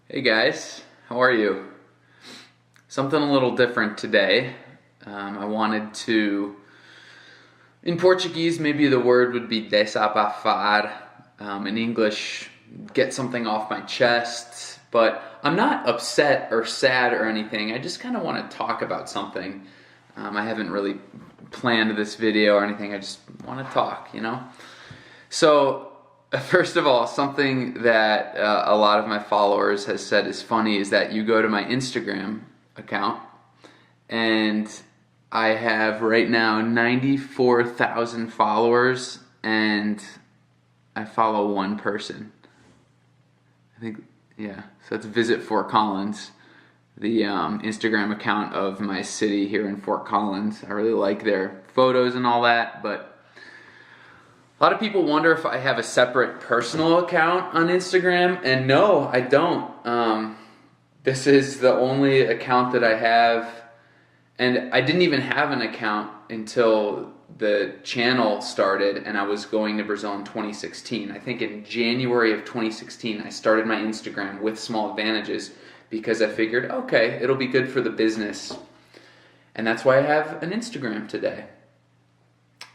Hey guys, how are you? Something a little different today. I wanted to, in Portuguese, maybe the word would be desabafar. In English, get something off my chest. But I'm not upset or sad or anything. I just kind of want to talk about something. I haven't really planned this video or anything. I just want to talk, you know? So, first of all, something that a lot of my followers has said is funny is that you go to my Instagram account and I have right now 94,000 followers and I follow one person. I think, yeah, so that's Visit Fort Collins, the Instagram account of my city here in Fort Collins. I really like their photos and all that, but a lot of people wonder if I have a separate personal account on Instagram, and no, I don't. This is the only account that I have, and I didn't even have an account until the channel started, and I was going to Brazil in 2016. I think in January of 2016, I started my Instagram with SmallAdvantages because I figured, okay, it'll be good for the business, and that's why I have an Instagram today.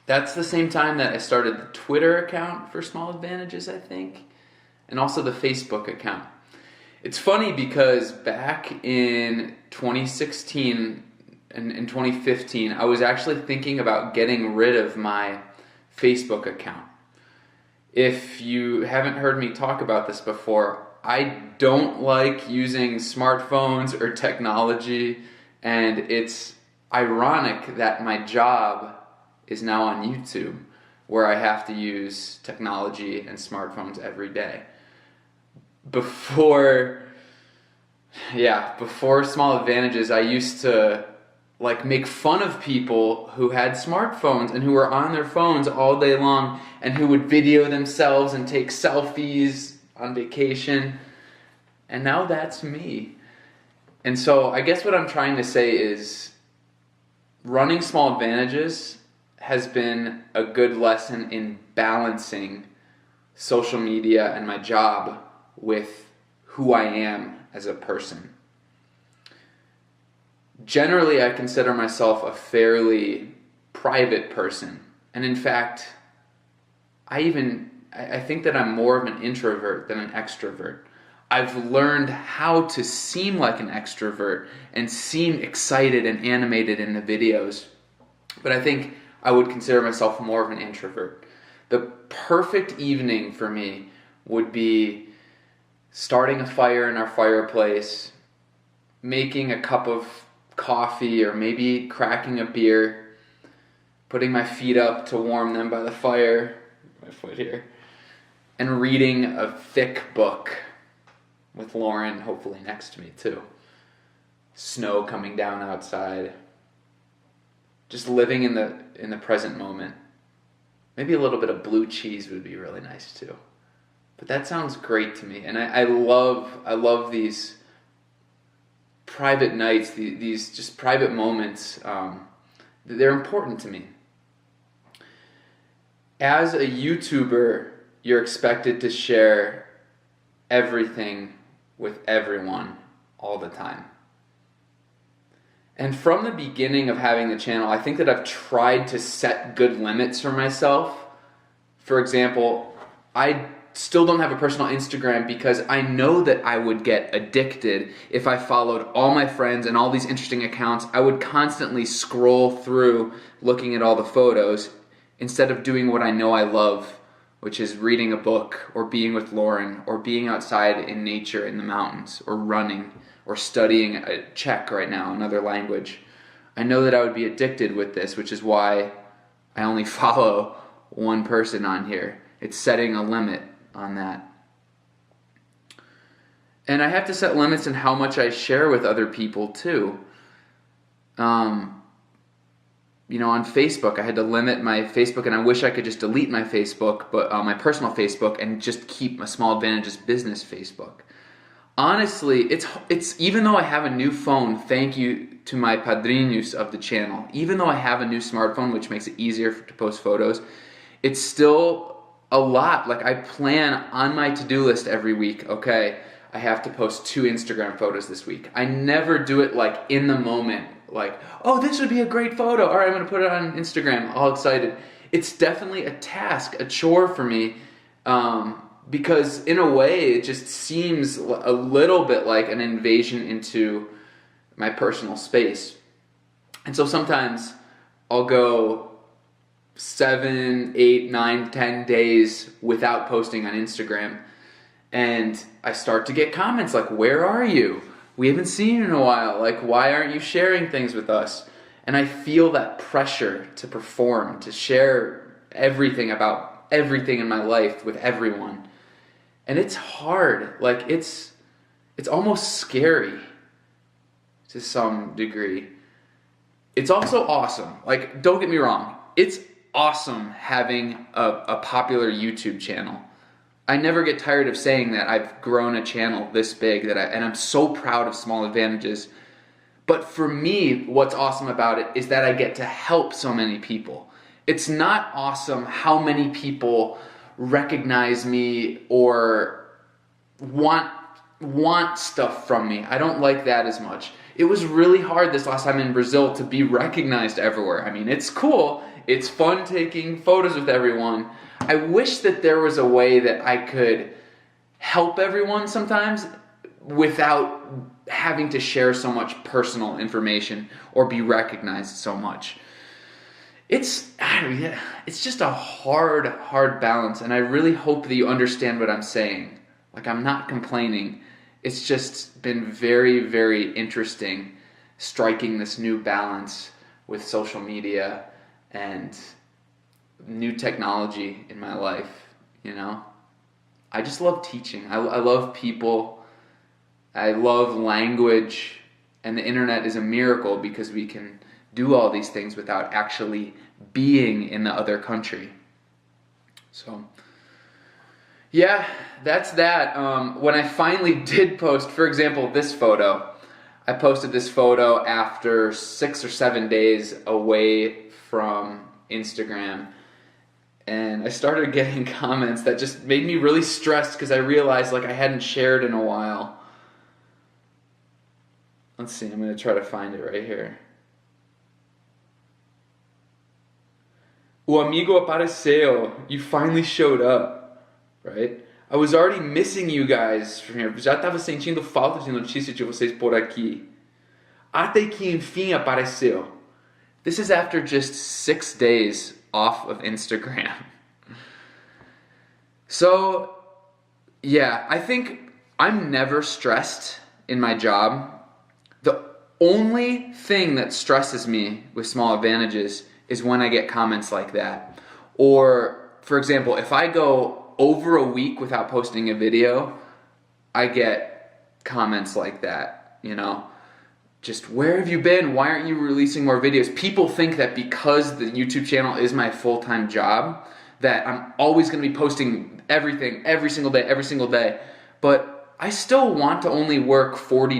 That's the same time that I started the Twitter account for SmallAdvantages, I think, and also the Facebook account. It's funny because back in 2016 and in 2015, I was actually thinking about getting rid of my Facebook account. If you haven't heard me talk about this before, I don't like using smartphones or technology, and it's ironic that my job is now on YouTube, where I have to use technology and smartphones every day. Before SmallAdvantages, I used to make fun of people who had smartphones and who were on their phones all day long and who would video themselves and take selfies on vacation. And now that's me. And so I guess what I'm trying to say is running SmallAdvantages has been a good lesson in balancing social media and my job with who I am as a person. Generally, I consider myself a fairly private person. And in fact, I think that I'm more of an introvert than an extrovert. I've learned how to seem like an extrovert and seem excited and animated in the videos. But I think I would consider myself more of an introvert. The perfect evening for me would be starting a fire in our fireplace, making a cup of coffee or maybe cracking a beer, putting my feet up to warm them by the fire, my foot here, and reading a thick book with Lauren hopefully next to me too. Snow coming down outside. Just living in the present moment. Maybe a little bit of blue cheese would be really nice too. But that sounds great to me, and I love these private nights, these just private moments. They're important to me. As a YouTuber, you're expected to share everything with everyone all the time. And from the beginning of having the channel, I think that I've tried to set good limits for myself. For example, I still don't have a personal Instagram because I know that I would get addicted if I followed all my friends and all these interesting accounts. I would constantly scroll through looking at all the photos instead of doing what I know I love, which is reading a book or being with Lauren or being outside in nature in the mountains or running or studying a Czech right now, another language. I know that I would be addicted with this, which is why I only follow one person on here. It's setting a limit on that. And I have to set limits in how much I share with other people too. On Facebook, I had to limit my Facebook, and I wish I could just delete my Facebook, but my personal Facebook, and just keep my SmallAdvantages business Facebook. Honestly, it's even though I have a new phone, thank you to my padrinos of the channel, even though I have a new smartphone, which makes it easier to post photos, it's still a lot. Like, I plan on my to-do list every week, okay, I have to post 2 Instagram photos this week. I never do it like in the moment, like, oh, this would be a great photo. All right, I'm gonna put it on Instagram, all excited. It's definitely a task, a chore for me, because in a way it just seems a little bit like an invasion into my personal space. And so sometimes I'll go 7, 8, 9, 10 days without posting on Instagram, and I start to get comments like, where are you? We haven't seen you in a while. Like, why aren't you sharing things with us? And I feel that pressure to perform, to share everything about everything in my life with everyone. And it's hard. Like, it's almost scary to some degree. It's also awesome. Like, don't get me wrong. It's awesome having a popular YouTube channel. I never get tired of saying that I've grown a channel this big, and I'm so proud of SmallAdvantages. But for me, what's awesome about it is that I get to help so many people. It's not awesome how many people recognize me or want stuff from me. I don't like that as much. It was really hard this last time in Brazil to be recognized everywhere. I mean, it's cool. It's fun taking photos with everyone. I wish that there was a way that I could help everyone sometimes without having to share so much personal information or be recognized so much. It's just a hard balance, and I really hope that you understand what I'm saying. Like, I'm not complaining. It's just been very, very interesting striking this new balance with social media and new technology in my life, you know? I just love teaching. I love people. I love language. And the internet is a miracle because we can do all these things without actually being in the other country. So, yeah, that's that. When I finally did post, for example, this photo, I posted this photo after 6 or 7 days away from Instagram, and I started getting comments that just made me really stressed because I realized like I hadn't shared in a while. Let's see, I'm going to try to find it right here. O amigo apareceu. You finally showed up, right? I was already missing you guys from here. Já estava sentindo falta de notícia de vocês por aqui. Até que enfim apareceu. This is after just 6 days off of Instagram. So, yeah, I think I'm never stressed in my job. The only thing that stresses me with SmallAdvantages is when I get comments like that. Or, for example, if I go over a week without posting a video, I get comments like that, you know? Just, where have you been? Why aren't you releasing more videos? People think that because the YouTube channel is my full-time job, that I'm always going to be posting everything, every single day. But I still want to only work 40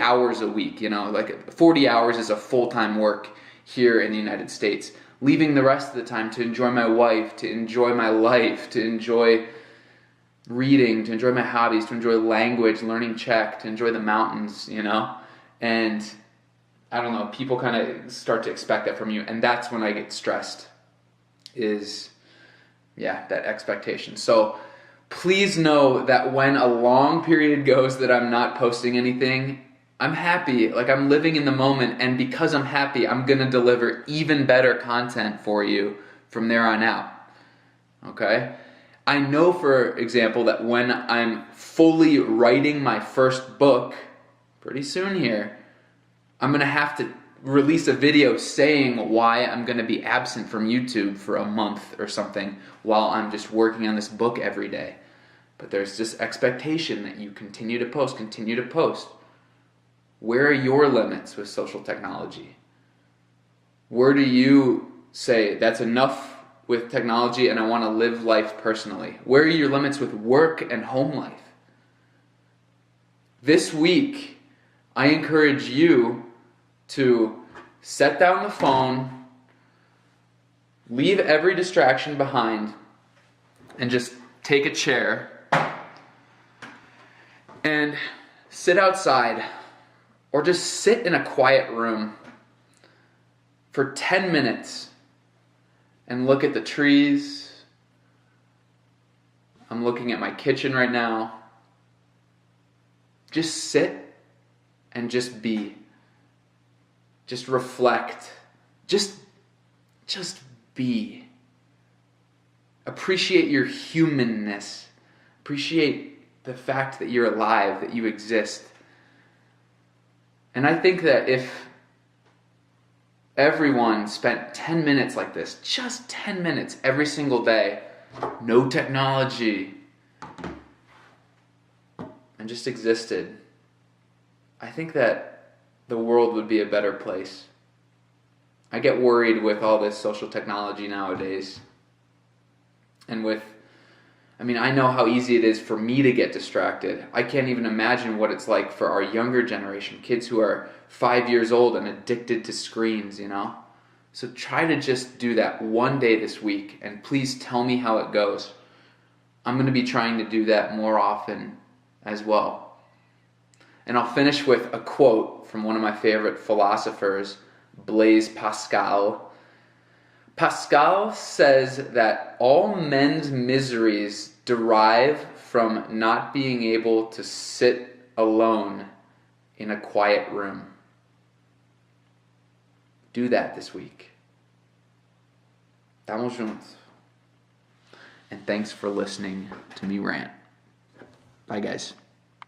hours a week, you know? Like, 40 hours is a full-time work here in the United States. Leaving the rest of the time to enjoy my wife, to enjoy my life, to enjoy reading, to enjoy my hobbies, to enjoy language, learning Czech, to enjoy the mountains, you know? And I don't know, people kind of start to expect that from you, and that's when I get stressed, is, yeah, that expectation. So please know that when a long period goes that I'm not posting anything, I'm happy, like I'm living in the moment, and because I'm happy, I'm gonna deliver even better content for you from there on out, okay? I know, for example, that when I'm fully writing my first book, pretty soon here, I'm gonna have to release a video saying why I'm gonna be absent from YouTube for a month or something while I'm just working on this book every day. But there's this expectation that you continue to post. Where are your limits with social technology? Where do you say, that's enough with technology and I want to live life personally? Where are your limits with work and home life? This week, I encourage you to set down the phone, leave every distraction behind, and just take a chair and sit outside or just sit in a quiet room for 10 minutes and look at the trees. I'm looking at my kitchen right now. Just sit and just be. Just reflect. Just be. Appreciate your humanness. Appreciate the fact that you're alive, that you exist. And I think that if everyone spent 10 minutes like this, just 10 minutes every single day, no technology, and just existed, I think that the world would be a better place. I get worried with all this social technology nowadays. And I know how easy it is for me to get distracted. I can't even imagine what it's like for our younger generation, kids who are 5 years old and addicted to screens, So try to just do that one day this week, and please tell me how it goes. I'm going to be trying to do that more often as well. And I'll finish with a quote from one of my favorite philosophers, Blaise Pascal. Pascal says that all men's miseries derive from not being able to sit alone in a quiet room. Do that this week. Tamo juntos. And thanks for listening to me rant. Bye, guys.